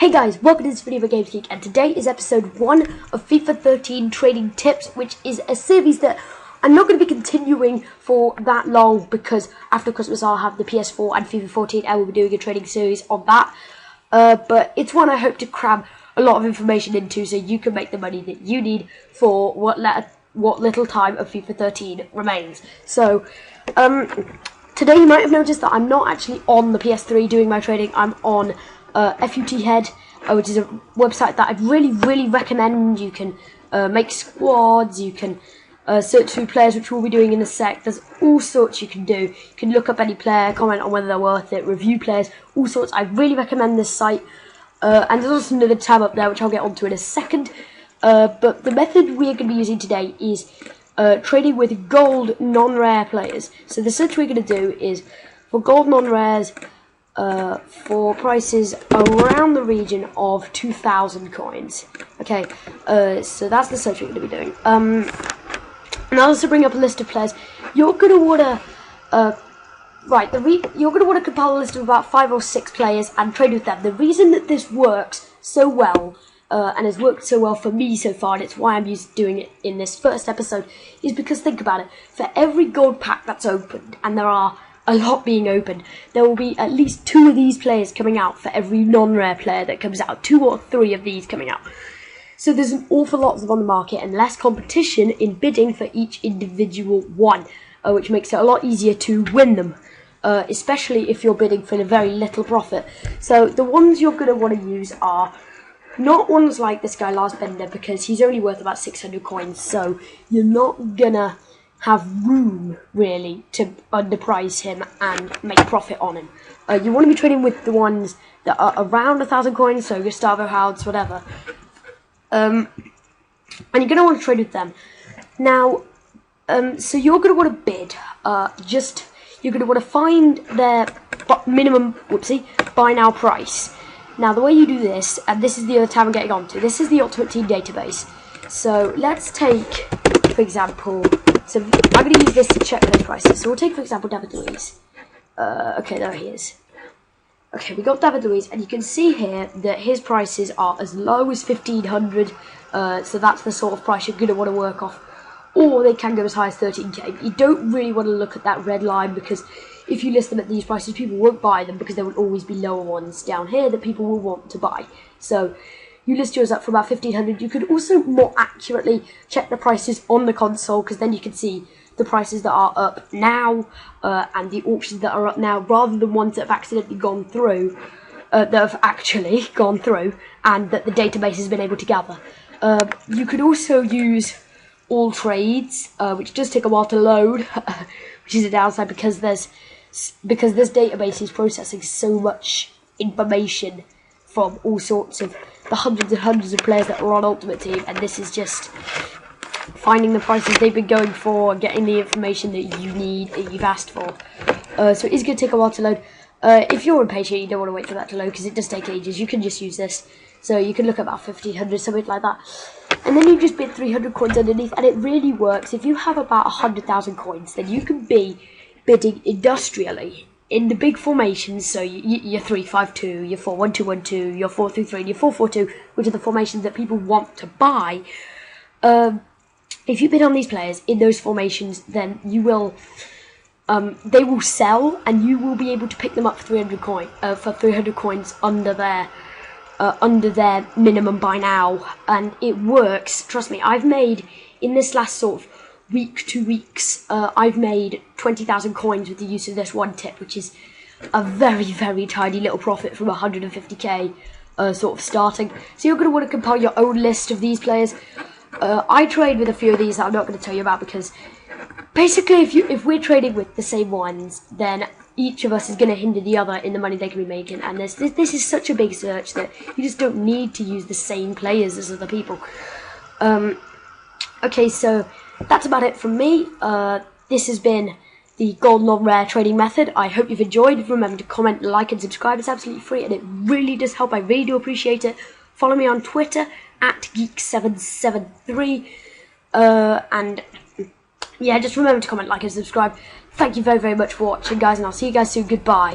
Hey guys, welcome to this video of Games Geek, and today is episode 1 of FIFA 13 Trading Tips, which is a series that I'm not going to be continuing for that long because after Christmas I'll have the PS4 and FIFA 14 and we'll be doing a trading series on that. But it's one I hope to cram a lot of information into so you can make the money that you need for what little time of FIFA 13 remains. So, today you might have noticed that I'm not actually on the PS3 doing my trading. I'm on FUT Head, which is a website that I'd really recommend. You can make squads, you can search through players, which we'll be doing in a sec. There's all sorts you can do. You can look up any player, comment on whether they're worth it, review players, all sorts. I really recommend this site. And there's also another tab up there, which I'll get onto in a second. But the method we're going to be using today is trading with gold non-rare players. So the search we're going to do is for gold non-rares, for prices around the region of 2,000 coins. Okay, so that's the search we're going to be doing. Now let's bring up a list of players. You're going to want to you're going to want to compile a list of about 5 or 6 players and trade with them. The reason that this works so well and has worked so well for me so far, and it's why I'm doing it in this first episode, is because think about it. For every gold pack that's opened, and there are a lot being opened, there will be at least 2 of these players coming out for every non-rare player that comes out. 2 or 3 of these coming out. So there's an awful lot of them on the market and less competition in bidding for each individual one, which makes it a lot easier to win them, especially if you're bidding for a very little profit. So the ones you're going to want to use are not ones like this guy Lars Bender, because he's only worth about 600 coins, so you're not gonna have room really to underprice him and make profit on him. You want to be trading with the ones that are around 1,000 coins, so Gustavo Howds, whatever. And you're going to want to trade with them. Now, so you're going to want to bid. You're going to want to find their minimum, buy now price. Now, the way you do this, and this is the other tab I'm getting onto, this is the Ultimate Team database. So let's take, for example, so I'm going to use this to check those prices. So we'll take, for example, David Luiz. Okay, there he is. Okay, we got David Luiz, and you can see here that his prices are as low as 1,500. So that's the sort of price you're going to want to work off. Or they can go as high as 13k. You don't really want to look at that red line, because if you list them at these prices, people won't buy them, because there will always be lower ones down here that people will want to buy. So you list yours up for about 1,500. You could also more accurately check the prices on the console, because then you can see the prices that are up now and the auctions that are up now, rather than ones that have accidentally gone through, and that the database has been able to gather. You could also use all trades, which does take a while to load, which is a downside because this database is processing so much information from all sorts of the hundreds and hundreds of players that are on Ultimate Team, and this is just finding the prices they've been going for and getting the information that you need, that you've asked for. So it is going to take a while to load. If you're impatient, you don't want to wait for that to load, because it does take ages. You can just use this. So you can look at about 1,500, something like that. And then you just bid 300 coins underneath, and it really works. If you have about 100,000 coins, then you can be bidding industrially in the big formations. So your 3-5-2, your 4-1-2-1-2, your 4-3-3, and your 4-4-2, which are the formations that people want to buy. If you bid on these players in those formations, then you will, they will sell, and you will be able to pick them up for 300 coins under their minimum buy now, and it works. Trust me, I've made in this last sort of week, 2 weeks, I've made 20,000 coins with the use of this one tip, which is a very tiny little profit from 150k sort of starting. So you're going to want to compile your own list of these players. I trade with a few of these that I'm not going to tell you about, because basically if we're trading with the same ones, then each of us is going to hinder the other in the money they can be making, and this is such a big search that you just don't need to use the same players as other people. Okay, so that's about it from me. This has been the Gold Non-Rare trading method. I hope you've enjoyed. Remember to comment, like, and subscribe. It's absolutely free, and it really does help. I really do appreciate it. Follow me on Twitter @Geek773, and yeah, just remember to comment, like, and subscribe. Thank you very much for watching, guys, and I'll see you guys soon. Goodbye.